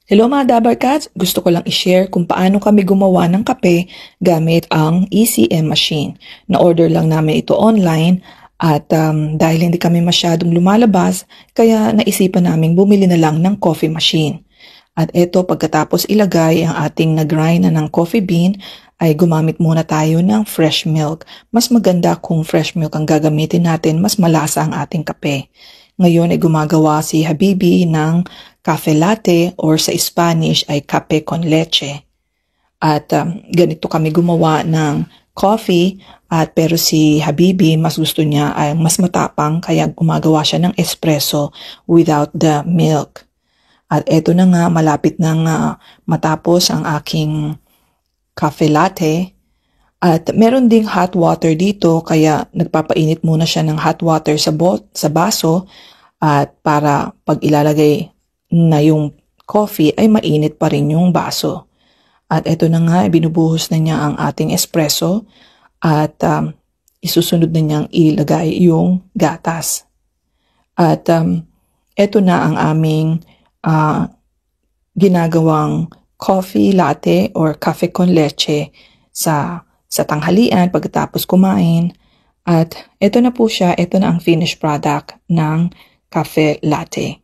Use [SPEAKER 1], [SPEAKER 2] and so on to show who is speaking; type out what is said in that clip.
[SPEAKER 1] Hello mga Dabarkats! Gusto ko lang i-share kung paano kami gumawa ng kape gamit ang ECM machine. Na-order lang namin ito online at dahil hindi kami masyadong lumalabas, kaya naisipan namin bumili na lang ng coffee machine. At ito pagkatapos ilagay ang ating na-grind na ng coffee bean, ay gumamit muna tayo ng fresh milk. Mas maganda kung fresh milk ang gagamitin natin, mas malasa ang ating kape. Ngayon ay gumagawa si Habibi ng cafe latte or sa Spanish ay kape con leche. At ganito kami gumawa ng coffee pero si Habibi mas gusto niya ay mas matapang kaya gumagawa siya ng espresso without the milk. At eto na nga malapit nang matapos ang aking cafe latte. At meron ding hot water dito kaya nagpapainit muna siya ng hot water sa baso at para pag ilalagay na yung coffee ay mainit pa rin yung baso. At eto na nga, binubuhos na niya ang ating espresso at isusunod na niyang ilagay yung gatas. At eto na ang aming ginagawang coffee latte or cafe con leche sa tanghalian pagkatapos kumain. At eto na po siya, eto na ang finished product ng cafe latte.